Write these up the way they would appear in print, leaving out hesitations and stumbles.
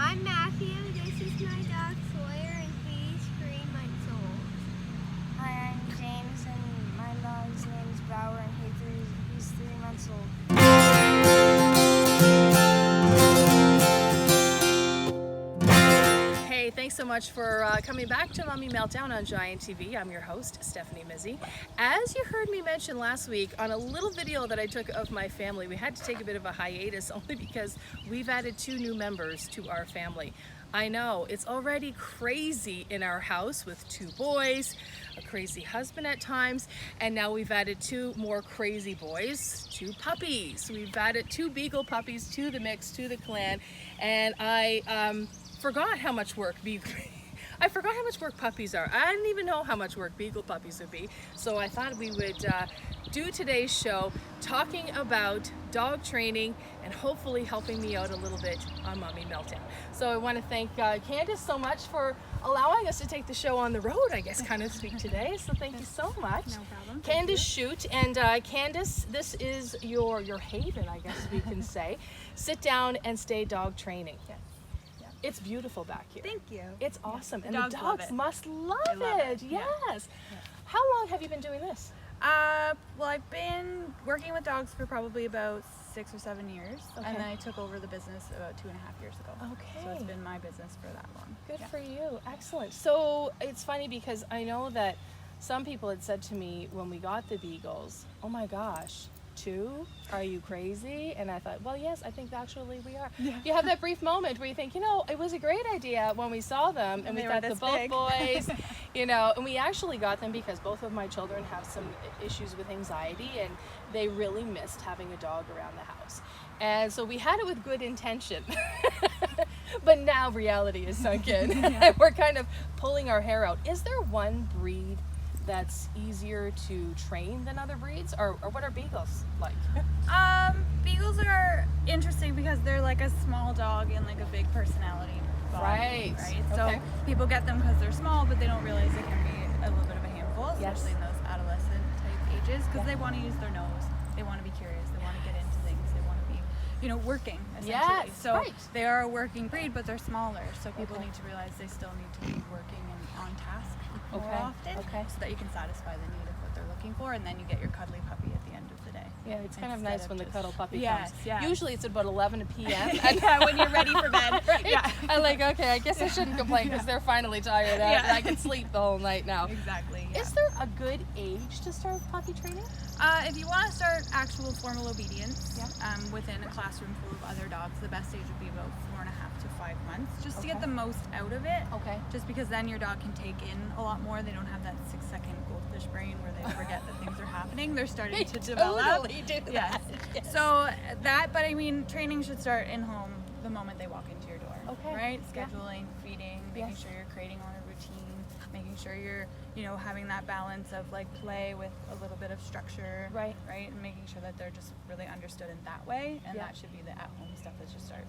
I'm Matthew. This is my dog Sawyer, and he's 3 months old. Hi, I'm James, and my dog's name is Bauer, and he's 3 months old. Hey, thanks so much for coming back to Mommy Meltdown on Giant TV. I'm your host, Stephanie Mizzi. As you heard me mention last week on a little video that I took of my family, we had to take a bit of a hiatus only because we've added 2 new members to our family. I know, it's already crazy in our house with 2 boys, a crazy husband at times, and now we've added 2 more crazy boys, 2 puppies. We've added 2 beagle puppies to the mix, to the clan, and I forgot how much work I forgot how much work puppies are. I didn't even know how much work beagle puppies would be. So I thought we would do today's show talking about dog training and hopefully helping me out a little bit on Mommy Meltdown. So I want to thank Candice so much for allowing us to take the show on the road, I guess, kind of speak today. So thank you so much. No problem. Candice Shute, and Candice, this is your haven, I guess we can say. Sit down and stay dog training. Yes. It's beautiful back here. Thank you. It's awesome. And dogs the love dogs it. must love love it. it. Yeah. Yes. Yeah. How long have you been doing this? Well, I've been working with dogs for probably about 6 or 7 years, Okay. and then I took over the business about 2.5 years ago. Okay. So it's been my business for that long. Good Yeah. for you. Excellent. So it's funny because I know that some people had said to me when we got the beagles, oh my gosh, 2? Are you crazy? And I thought, well, yes, I think actually we are. Yeah. You have that brief moment where you think, you know, it was a great idea when we saw them and we they thought were the this both big. boys, you know, and we actually got them because both of my children have some issues with anxiety and they really missed having a dog around the house. And so we had it with good intention, but now reality is sunk in. And we're kind of pulling our hair out. Is there one breed that's easier to train than other breeds, or what are beagles like? Beagles are interesting because they're like a small dog and like a big personality body, right? So Okay. people get them because they're small, but they don't realize they can be a little bit of a handful, Yes. especially in those adolescent type ages, because they want to use their nose, they want to be curious, they want to get into things, they want to be, you know, working essentially. Yes, So right. they are a working breed, but they're smaller, so people Okay. need to realize they still need to be working and on task more Okay, often, okay. so that you can satisfy the need of what they're looking for, and then you get your cuddly puppy at the end of the day. Yeah, it's kind of Instead nice of when the just- cuddle puppy Yes, comes. yes. Usually it's about 11 p.m. Yeah, when you're ready for bed. Right? Yeah. I'm like, okay, I guess I shouldn't complain because they're finally tired out Yeah. and I can sleep the whole night now. Exactly. Yeah. Is there a good age to start puppy training? If you want to start actual formal obedience within a classroom full of other dogs, the best age would be about 4.5 to 5 months, just to get Okay. the most out of it. Okay. Just because then your dog can take in a lot more. They don't have that 6-second goldfish brain where they forget that things are happening. They're starting to develop. Totally do Yes. that. Yes. So that, but I mean, training should start in home the moment they walk into your door. Okay. Right? Yeah. Scheduling, feeding, making Yes. sure you're creating on a routine, making sure you're, you know, having that balance of like play with a little bit of structure. Right. Right? And making sure that they're just really understood in that way. And Yeah. that should be the at-home stuff that should start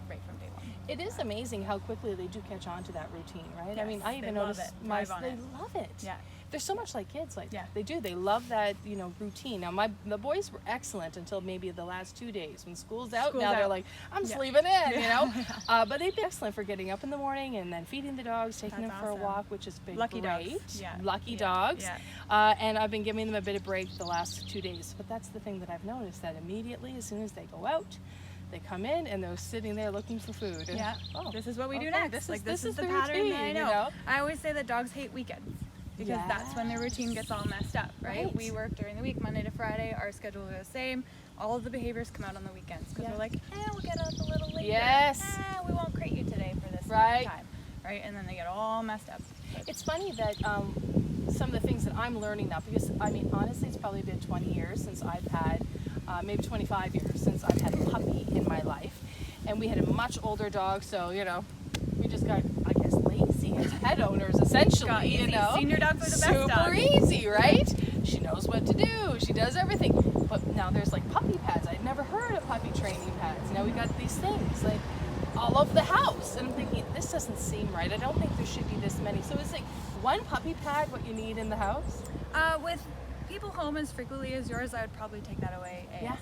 right from day one. It is amazing how quickly they do catch on to that routine, right? I Yes, mean, I they even love notice it. my Thrive on they it. love it. Yeah. They're so much like kids like Yeah. that. They do. They love that, you know, routine. Now the boys were excellent until maybe the last 2 days. When school's out, School's now they're out. like, I'm Yeah. sleeping in, you know? But they've been excellent for getting up in the morning and then feeding the dogs, taking That's them for a awesome. walk, which has been Lucky great. dogs. Yeah. Lucky Yeah. dogs. Yeah. And I've been giving them a bit of break the last 2 days. But that's the thing that I've noticed, that immediately as soon as they go out, they come in and they're sitting there looking for food. And, Yeah. oh, This is what we do okay, next. This is the the pattern routine, that I you know. know? I always say that dogs hate weekends because that's when their routine gets all messed up, right? Right. We work during the week, Monday to Friday. Our schedules are the same. All of the behaviors come out on the weekends because Yeah. we're like, we'll get up a little later. Yes. We won't crate you today for this Right. time, right? And then they get all messed up. It's funny that some of the things that I'm learning now, because I mean, honestly, it's probably been 20 years since I've had, maybe 25 years since I've had a puppy in my life. And we had a much older dog, so, you know, we just got, I guess, lazy as pet owners, essentially, Got you easy. know. Senior dogs are the best Super dogs. easy, right? She knows what to do. She does everything. But now there's like puppy pads. I'd never heard of puppy training pads. Now we got these things like all over the house. And I'm thinking, this doesn't seem right. I don't think there should be this many. So is like one puppy pad what you need in the house? With people home as frequently as yours, I would probably take that away ASAP.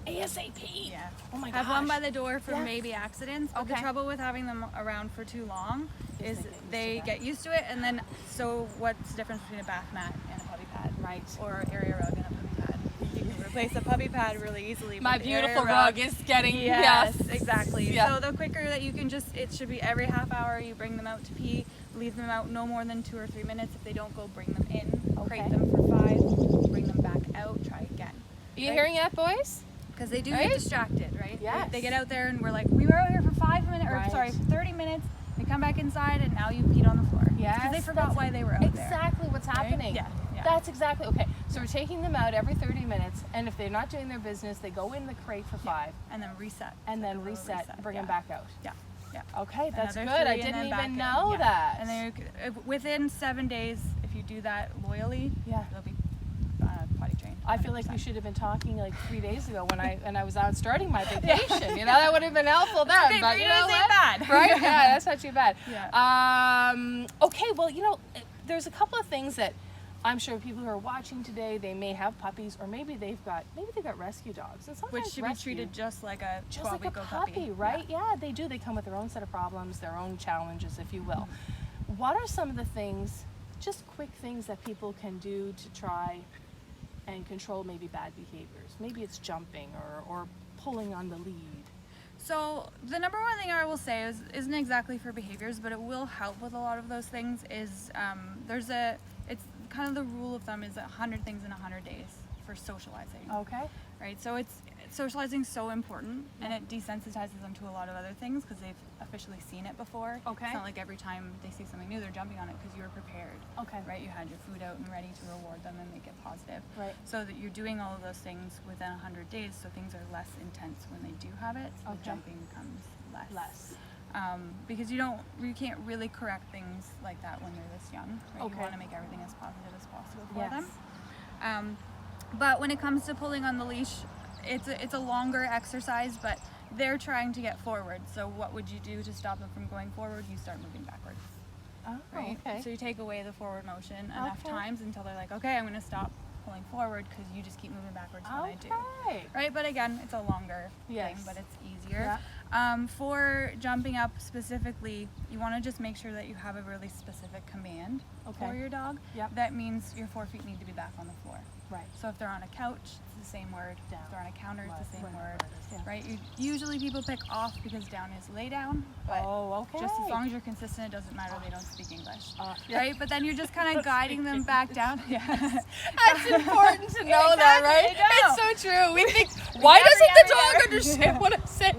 ASAP. Yeah. Oh my Have gosh. one by the door for Yeah. maybe accidents. But the Okay. trouble with having them around for too long is they they get used to it, and then so what's the difference between a bath mat and a puppy pad? Right. Or area rug and a puppy pad? You can replace a puppy pad really easily. My but the area beautiful rug is getting Yes, exactly. Yeah. So the quicker that you can it should be every half hour you bring them out to pee, leave them out no more than 2 or 3 minutes. If they don't go, bring them in, crate them for 5, bring them back out, try again. Are you hearing that, boys? Because they do Right? get distracted, right? Yes. They get out there and we're like, we were out here for 5 minutes, or Right. sorry, for 30 minutes. They come back inside and now you peed on the floor. Yes, Because they forgot that's why they were out there. Exactly what's happening. Yeah, yeah. That's exactly, okay. So we're taking them out every 30 minutes, and if they're not doing their business, they go in the crate for 5, And then reset. and then Like a little reset, bring yeah. them back out. Yeah, yeah. Okay, that's Another good. I 3 and didn't then back even in. know Yeah. that. And then within 7 days, if you do that loyally, Yeah. they'll be potty trained. I feel like we 100%. should have been talking like 3 days ago when I was out starting my vacation. You know, that would have been helpful then. Okay, but 3 you days know ain't what? bad. Right? Yeah, that's not too bad. Yeah. Okay, well, you know, there's a couple of things that I'm sure people who are watching today, they may have puppies, or maybe they've got rescue dogs. And sometimes Which should be treated just like a just like a 12-week-old puppy, right? Yeah, they do. They come with their own set of problems, their own challenges, if you will. What are some of the things, just quick things that people can do to try and control maybe bad behaviors? Maybe it's jumping or pulling on the lead. So the number one thing I will say isn't exactly for behaviors, but it will help with a lot of those things. Is it's kind of the rule of thumb is 100 things in 100 days for socializing. Okay. Right. So socializing so important, and it desensitizes them to a lot of other things because they've officially seen it before. Okay. It's not like every time they see something new, they're jumping on it because you were prepared. Okay. Right. You had your food out and ready to reward them and make it positive. Right. So that you're doing all of those things within 100 days, so things are less intense when they do have it. So the jumping becomes less. Because you can't really correct things like that when they're this young. Right? Okay. You want to make everything as positive as possible for Yes. them. But when it comes to pulling on the leash, it's a longer exercise, but they're trying to get forward. So what would you do to stop them from going forward? You start moving backwards. Oh, Right? okay. So you take away the forward motion enough Okay. times until they're like, okay, I'm going to stop pulling forward because you just keep moving backwards when I do. Okay. Right, but again, it's a longer Yes. thing, but it's easier. For jumping up specifically, you want to just make sure that you have a really specific command Okay. for your dog. Yep. That means your 4 feet need to be back on the floor. Right. So if they're on a couch, it's the same word. Down. If they're on a counter, it's the same Right. word. Yeah. Right? Usually people pick off because down is lay down, but Oh, okay. just as long as you're consistent, it doesn't matter they don't speak English. Yeah. Right? But then you're just kind of guiding them back down. Yeah. That's important to know that, right? Exactly, I know. It's so true. We think, why doesn't the dog never. understand what I'm saying?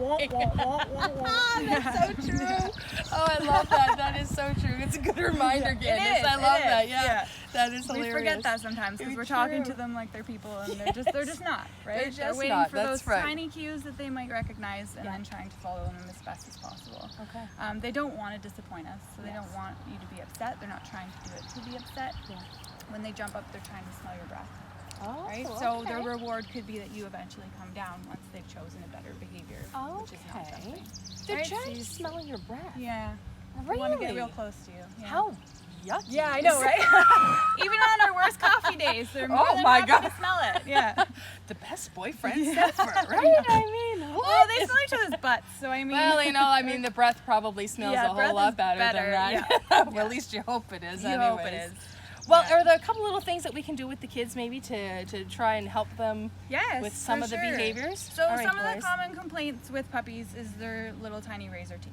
That's so true. Oh, I love that. That is so true. It's a good reminder, Candice. is, I love it is. that. Yeah. Yeah. That is We hilarious. forget that sometimes because Very we're talking true. to them like they're people, and they're just not, right? They're just waiting not, for that's those right. tiny cues that they might recognize, and Yeah. then trying to follow them as best as possible. Okay. They don't want to disappoint us, so they Yes. don't want you to be upset. They're not trying to do it to be upset. Yeah. When they jump up, they're trying to smell your breath, Oh, right? okay. So their reward could be that you eventually come down once they've chosen a better behavior, which is not Okay. jumping. They're Right, so trying you- to smell your breath. Yeah. Really? They want to get real close to you. Yeah. How yucky. Yeah, I know, right? Even on our worst coffee days, they're more Oh than my happy God. to smell it. Yeah. The best boyfriends ever, right? I mean, what? Well, they smell each other's butts, so I mean. Well, the breath probably smells Yeah, a breath whole lot is better than better, that. yeah. Well, at least you hope it is. you anyways. hope it is. Well, Yeah. are there a couple little things that we can do with the kids maybe to try and help them Yes. with some for of the sure. behaviors? So All right, some of the boys. common complaints with puppies is their little tiny razor teeth,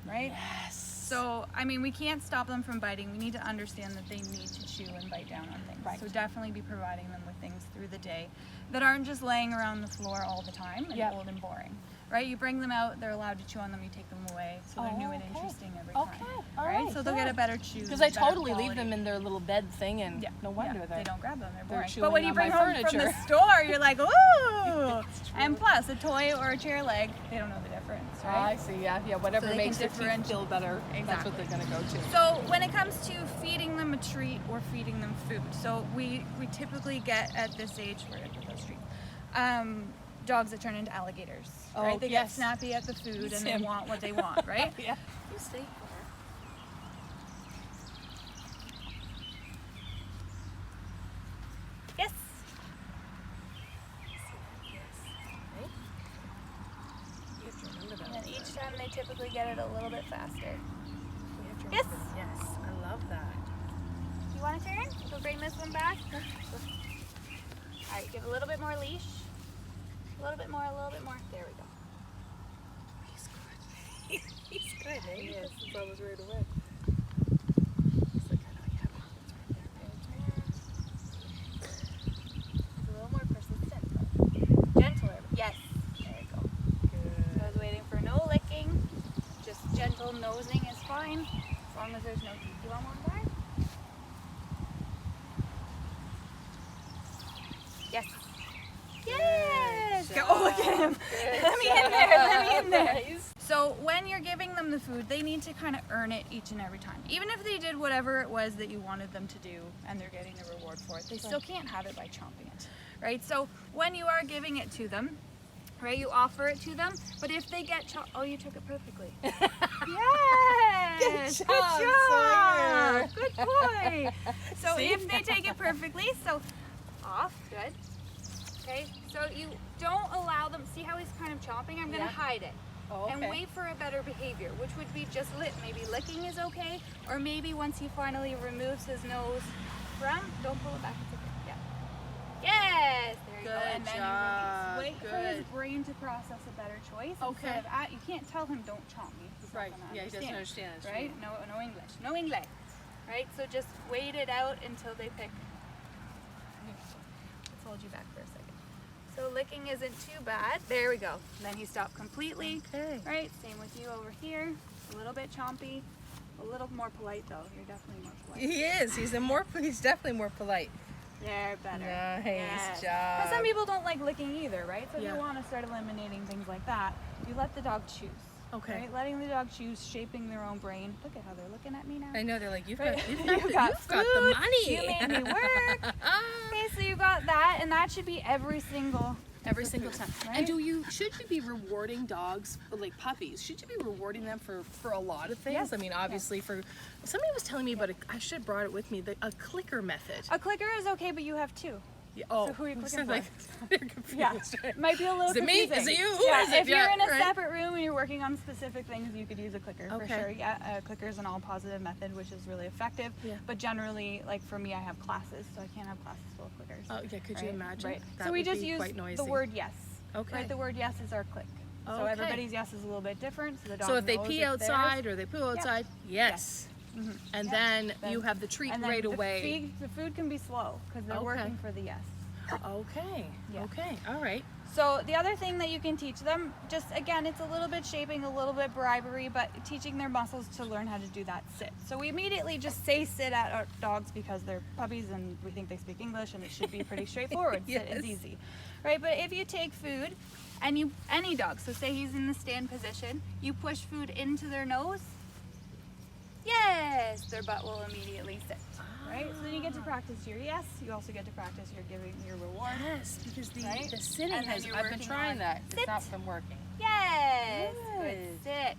right? Yes. So, I mean, we can't stop them from biting. We need to understand that they need to chew and bite down on things. Right. So definitely be providing them with things through the day that aren't just laying around the floor all the time and Yep. old and boring. Right? You bring them out, they're allowed to chew on them, you take them away. So they're new and okay. interesting every time. Okay, all right? right, So they'll get good. a better chew. Because I better totally leave quality. them in their little bed thing, and Yeah, no wonder yeah, they're they don't grab them. They're they're boring. chewing But when you on bring my home from furniture. the store, you're like, ooh! It's true. And plus, a toy or a chair leg, they don't know the difference, I right? see. Yeah, whatever So they makes can their teeth differentiate. feel better. That's Exactly. what they're gonna go to. So when it comes to feeding them a treat or feeding them food, so we typically get at this age, where did those treats? Dogs that turn into alligators, Oh, right? They yes. get snappy at the food and they Sim. want what they want, right? Yeah. You stay for Yes. get it a little bit faster. We have to Yes. remember- Yes, I love that. You want to turn? So bring this one back. All right, give a little bit more leash. A little bit more, a little bit more. There we go. He's good. He's good, eh? He is. It's almost right away. He's like, I know you have it. It's right there. It's a little more persistent. Gentler. Yes. There you go. Good. So I was waiting for no licking. Just gentle nosing is fine. As long as there's no teeth. You want one more? Yes. Yes. Good Oh, look at him. Good Let me in there. Let me in there. Nice. So when you're giving them the food, they need to kind of earn it each and every time. Even if they did whatever it was that you wanted them to do and they're getting a reward for it, they still can't have it by chomping it, right? So when you are giving it to them, right, you offer it to them, but if they get oh, you took it perfectly. Yes! Good job, Sawyer. Good boy! So See? if they take it perfectly, so off, good. Okay, so you don't allow them, see how he's kind of chomping? I'm gonna Yeah. hide it. Oh, And okay. wait for a better behavior, which would be just maybe licking is okay, or maybe once he finally removes his nose from, don't pull it back, it's okay. Yeah. Yes, there you go. Good And then job. you release. Wait for his Good. brain to process a better choice. Okay. Instead of you can't tell him don't chomp me. He's not Right. gonna Yeah, he doesn't understand. That's right? No English. No English. Right? So just wait it out until they pick. Let's hold you back for a second. So licking isn't too bad. There we go. And then he stopped completely. Okay. Right? Same with you over here. A little bit chompy. A little more polite though. You're definitely more polite. He is. He's definitely more polite. There, better. Nice job. But some people don't like licking either, right? So if Yeah. you want to start eliminating things like that, you let the dog choose. Okay. Right? Letting the dog choose, shaping their own brain. Look at how they're looking at me now. I know they're like, you've Right. got, You've you've got got the food, money. You made me work. Okay, so you got that, and that should be every single time. right? And should you be rewarding dogs, like puppies? Should you be rewarding them for a lot of things? Yes. I mean, obviously somebody was telling me about I should have brought it with me, a clicker method. A clicker is okay, but you have two. Yeah, oh, So who are you clicking sounds for? like they're confused. Yeah, it might be a little Is it me? confusing. Is it you? Who Yeah, is it? if you're Yeah, in a right. separate room and you're working on specific things, you could use a clicker for Okay. sure. Yeah, a clicker is an all-positive method, which is really effective. Yeah. But generally, like for me, I have classes, so I can't have classes full of clickers. Oh yeah, could you right? imagine? Right. That So we would just be use quite noisy. the word yes. Okay. Right. The word yes is our click. So Okay. everybody's yes is a little bit different. So the dog So if they knows pee it's theirs. outside or they poo outside, yes. Mhm. And Yeah. then Then- you have the treat And then right the away. The food can be slow because they're Okay. working for the yes. Okay. Yeah. Okay. All right. So the other thing that you can teach them, just again, it's a little bit shaping, a little bit bribery, but teaching their muscles to learn how to do that sit. So we immediately just say sit at our dogs because they're puppies and we think they speak English and it should be pretty straightforward. Sit Yes. is easy, right? But if you take food and any dog, so say he's in the stand position, you push food into their nose, yes, their butt will immediately sit. Right? So then you get to practice your yes. You also get to practice your giving your reward. Yes, because Right? the sitting And then has. you're I've been working trying on that. sit. It's not been working. Yes. Good. Good sit.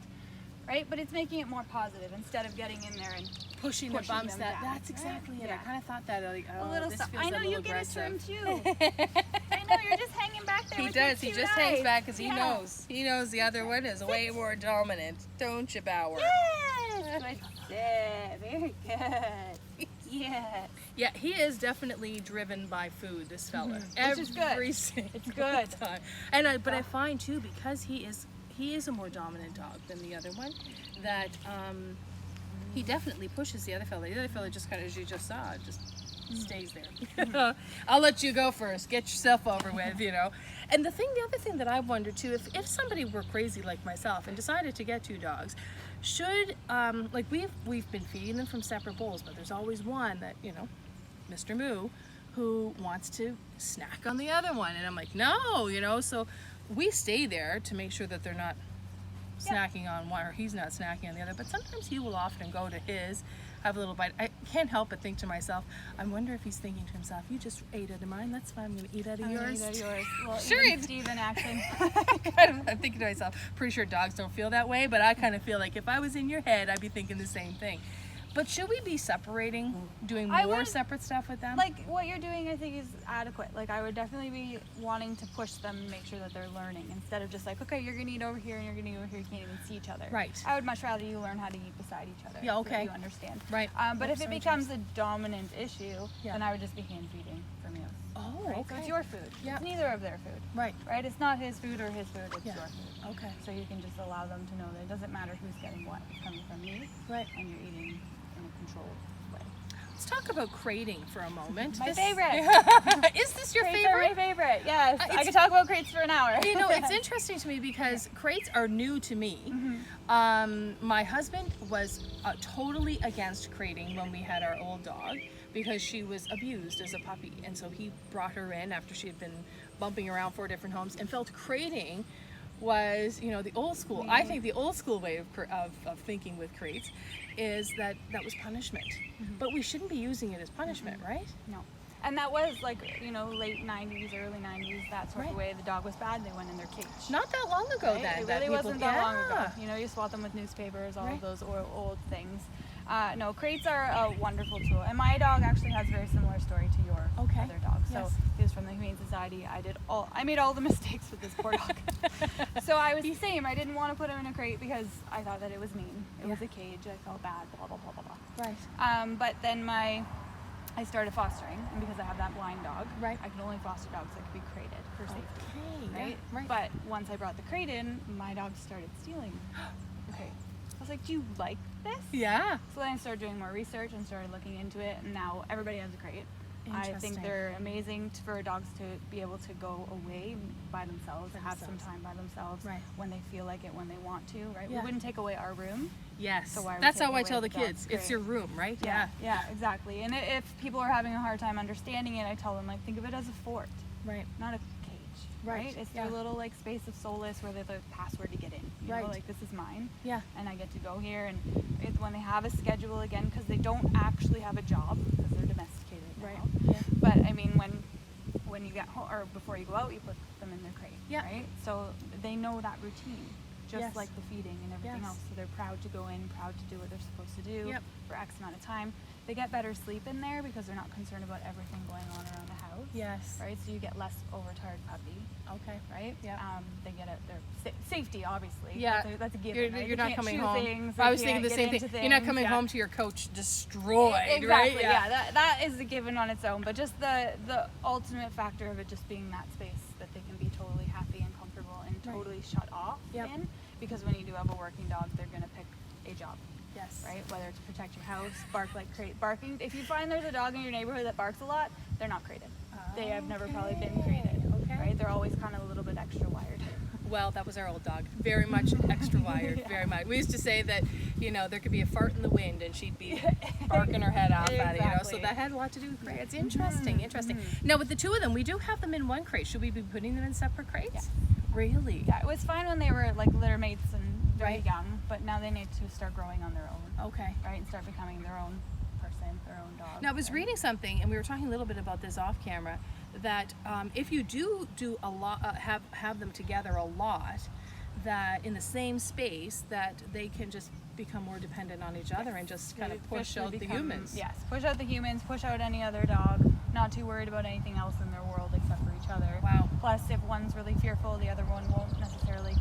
Right? But it's making it more positive instead of getting in there and Pushing Pushing the bumps. them That's down, exactly right? it. Yeah. I kind of thought that. Like, oh, a little this stuff. feels I know a you little get his turn aggressive. too. I know you're just hanging back there. He with your does. He two just eyes. hangs back because he Yeah. knows. He knows the other one is way more dominant. Don't you, Bauer? Yes. Good sit. Very good. Yes. Yeah, he is definitely driven by food. This fella, Which is good. every single It's good. time. And but I find too, because he is a more dominant dog than the other one, that he definitely pushes the other fella. The other fella just kind of, as you just saw, just stays there. I'll let you go first. Get yourself over with, you know. And the other thing that I wonder too, if somebody were crazy like myself and decided to get two dogs, should like we've been feeding them from separate bowls, but there's always one that, you know, Mr. Moo, who wants to snack on the other one, and I'm like, no, you know. So we stay there to make sure that they're not snacking on one, or he's not snacking on the other. But sometimes he will often go to his, have a little bite. I can't help but think to myself, I wonder if he's thinking to himself, you just ate out of mine, that's fine, I'm gonna eat out of yours. Well, Sure, even it- Steven actually. I'm thinking to myself, pretty sure dogs don't feel that way, but I kind of feel like if I was in your head, I'd be thinking the same thing. But should we be separating, doing I more would- separate stuff with them? Like what you're doing, I think is adequate. Like I would definitely be wanting to push them and make sure that they're learning instead of just like, okay, you're gonna eat over here and you're gonna eat over here. You can't even see each other. Right. I would much rather you learn how to eat beside each other. Yeah, so that okay. you understand. Right. But if Oops, it sorry, becomes a dominant issue, Yeah. then I would just be hand feeding for meals. Oh, Right? okay. So it's your food. Yeah. It's neither of their food. Right. Right? It's not his food or his food. It's Yeah. your food. Okay. So you can just allow them to know that it doesn't matter who's getting what. It's coming from me, Right. and you're eating in a controlled way. Let's talk about crating for a moment. My favorite. Is this your Crates are my favorite? favorite. Yes, I it's- could talk about crates for an hour. You know, it's interesting to me because crates are new to me. My husband was totally against crating when we had our old dog because she was abused as a puppy, and so he brought her in after she had been bumping around 4 different homes and felt crating was, you know, the old school. I think the old school way of thinking with crates is that was punishment, but we shouldn't be using it as punishment, right? No. And that was like, you know, late 90s, early 90s, that sort Right. of way. The dog was bad, they went in their cage. Not that long ago, Right? then. It that really people- wasn't that long ago. Yeah. You know, you swat them with newspapers, all Right. of those old things. No, crates are a wonderful tool. And my dog actually has a very similar story to your Okay. other dog. So Yes. he was from the Humane Society. I made all the mistakes with this poor dog. So I was the same. I didn't want to put him in a crate because I thought that it was mean. It was a cage. I felt bad, blah, blah, blah, blah, blah. Right. But then I started fostering, and because I have that blind dog, Right. I can only foster dogs that can be crated for safety. Okay. Right? Yeah. Right. But once I brought the crate in, my dog started stealing. Okay. I was like, do you like this? Yeah. So then I started doing more research and started looking into it, and now everybody has a crate. I think Interesting. they're amazing for dogs to be able to go away by themselves, have some time by themselves Right. when they feel like it, when they want to, right? Yeah. We wouldn't take away our room. Yes. So why are we That's how taking I away tell the the dog's kids. It's crate? your room, right? Yeah, exactly. And if people are having a hard time understanding it, I tell them, like, think of it as a fort, Right. not a cage, Right, right? It's yeah. their little, like, space of solace where they have the password to get in. You Right. know, like, this is mine, Yeah. and I get to go here. And it's when they have a schedule again, because they don't actually have a job, because they're domesticated now. Right. Yeah. But, I mean, when you get home, or before you go out, you put them in their crate, Yeah. right? So they know that routine. Just Yes. like the feeding and everything Yes. else. So they're proud to go in, proud to do what they're supposed to do Yep. for X amount of time. They get better sleep in there because they're not concerned about everything going on around the house. Yes. Right? So you get less overtired puppy, Okay. right? Yep. They get their safety, obviously. Yeah. That's a given. You're, right? you're They not can't coming chew home. things, I they was thinking can't the get same thing. into You're not things, coming yeah. home to your coach destroyed, Exactly. right? Yeah. That is a given on its own. But just the ultimate factor of it just being that space that they can be totally happy and comfortable and Right. totally shut off Yep. in. Because when you do have a working dog, they're going to pick a job. Yes. Right? Whether it's protect your house, bark like crate barking. If you find there's a dog in your neighborhood that barks a lot, they're not crated. They have never probably been crated. Okay. Right? They're always kind of a little bit extra wired. Well, that was our old dog. Very much extra wired. Yeah. Very much. We used to say that, you know, there could be a fart in the wind and she'd be barking her head off at it, you know. So Exactly. that had a lot to do with crates. It's interesting, interesting. Now, with the two of them, we do have them in one crate. Should we be putting them in separate crates? Yes. Really? Yeah, it was fine when they were like litter mates and very Right. young, but now they need to start growing on their own. Okay. Right? And start becoming their own person, their own dog. Now, I was right? reading something, and we were talking a little bit about this off camera, that if you do a lot, have them together a lot, that in the same space, that they can just become more dependent on each other and just kind of They push officially out the become- humans. Yes, push out the humans, push out any other dog, not too worried about anything else in their world except for each other. Wow. Plus, if one's really fearful, the other one won't necessarily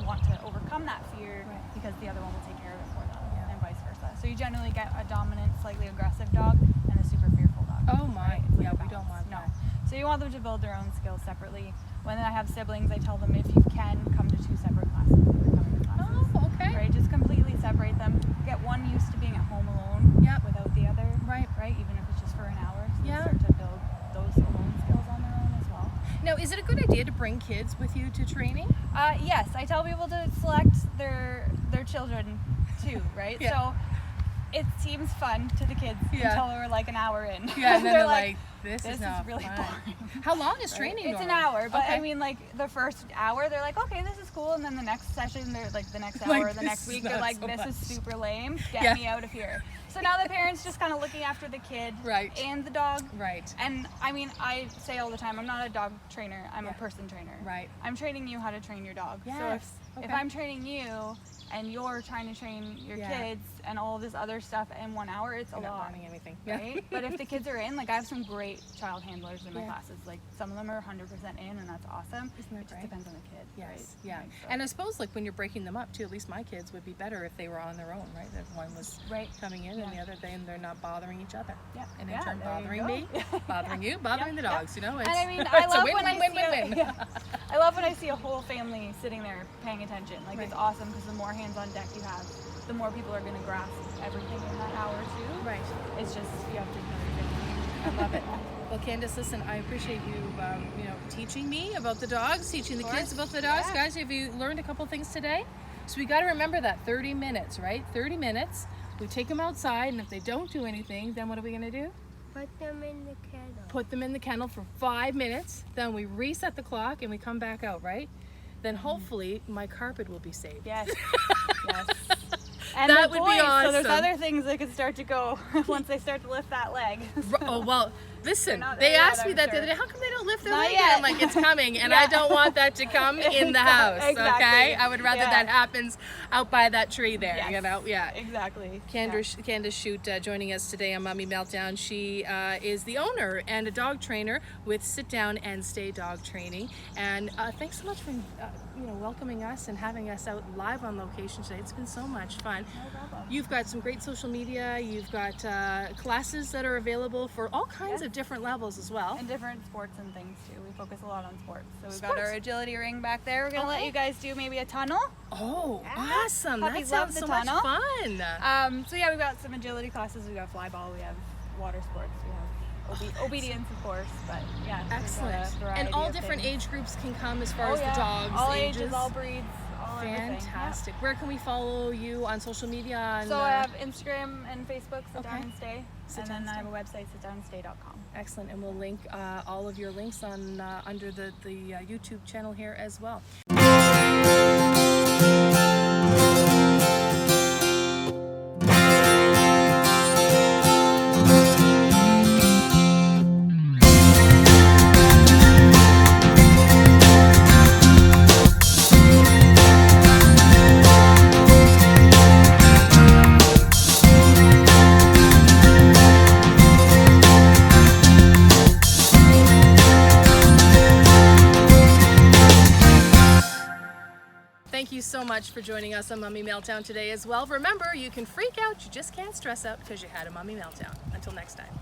want to overcome that fear Right. because the other one will take care of it for them, Yeah. and vice versa. So you generally get a dominant, slightly aggressive dog and a super fearful dog. Oh my. Right? It's like Yeah, a we don't balance. want No. that. So you want them to build their own skills separately. When I have siblings, I tell them if you can, come to 2 separate classes. If you're coming to classes. Oh, okay. Right, just completely separate them. Get one used to being at home alone Yep. without the other. Right. Right, even if it's just for an hour. So Yeah. they start to build those alone skills on their own as well. Now, is it a good idea to bring kids with you to training? Yes, I tell people to select their children too, right? Yeah. So it seems fun to the kids Yeah. until we're like an hour in. Yeah, and then they're like, this this is not really fun. boring. How long is Right? training It's an normally? hour, but Okay. I mean, like the first hour, they're like, okay, this is cool, and then the next session, they're like, the next hour, Like, or the this next is week, not they're like, so this is much. super lame. Get Yeah. me out of here. So now the parents just kind of looking after the kid Right. and the dog. Right. And I mean, I say all the time, I'm not a dog trainer. I'm Yeah. a person trainer. Right. I'm training you how to train your dog. So Yes. if Okay. I'm training you, and you're trying to train your Yeah. kids and all this other stuff in 1 hour, it's You're a not lot. learning anything. Right? But if the kids are in, like I have some great child handlers in my Yeah. classes. Like some of them are 100% in, and that's awesome. Isn't that It just great? depends on the kid. Yes, right? yeah. Like, so- And I suppose like when you're breaking them up too, at least my kids would be better if they were on their own, right? That one was Right. coming in and the Yeah. other day, and they're not bothering each other. Yeah. And in Yeah, turn there you bothering go. me, bothering you, bothering the dogs, you know? It's, And I mean, I it's a love win, when win, I win, see win, win. yeah. I love when I see a whole family sitting there paying attention. Like it's Right. awesome because the more hands on deck you have, the more people are going to grasp everything in that hour too. Right. It's just you have to know I love it. Well, Candice, listen, I appreciate you, teaching me about the dogs, teaching the kids about the dogs. Yeah. Guys, have you learned a couple things today? So we got to remember that 30 minutes, right? 30 minutes. We take them outside, and if they don't do anything, then what are we going to do? Put them in the kettle. Put them in the kennel for 5 minutes. Then we reset the clock, and we come back out, right? Then hopefully my carpet will be saved. Yes. Yes. And That the would be boys, So there's awesome. other things that could start to go once they start to lift that leg. Oh, well, listen, not they there yet, asked me I'm that the sure. other day, how come they don't lift their Not leg? yet. And I'm like, it's coming, and I Yeah. don't want that to come in the house, Exactly. okay? I would rather Yeah. that happens out by that tree there, Yes. you know? Yeah. Exactly. Candice Shute joining us today on Mommy Meltdown. She is the owner and a dog trainer with Sit Down and Stay Dog Training. And thanks so much for welcoming us and having us out live on location today. It's been so much fun. No problem. You've got some great social media. You've got classes that are available for all kinds of different levels as well. And different sports and things too. We focus a lot on sports. So we've Sports. got our agility ring back there. We're gonna let Okay. you guys do maybe a tunnel. Oh, Yeah. awesome! That Puppies love sounds the so much tunnel. fun. So yeah, we've got some agility classes. We got fly ball. We have water sports. We have obedience, of course. But yeah, we've got a Excellent. variety And all of different things. age groups can come as far Oh, as yeah. the dogs, all ages. ages, all breeds, all everything. Yeah. Fantastic. Where can we follow you on social media? On, So I have Instagram and Facebook, Sit Okay. Down and Stay. Sit And Down then and I have a website, sitdownandstay.com. Excellent, and we'll link all of your links on under the YouTube channel here as well. Thank you so much for joining us on Mommy Meltdown today as well. Remember, you can freak out, you just can't stress out because you had a Mommy Meltdown. Until next time.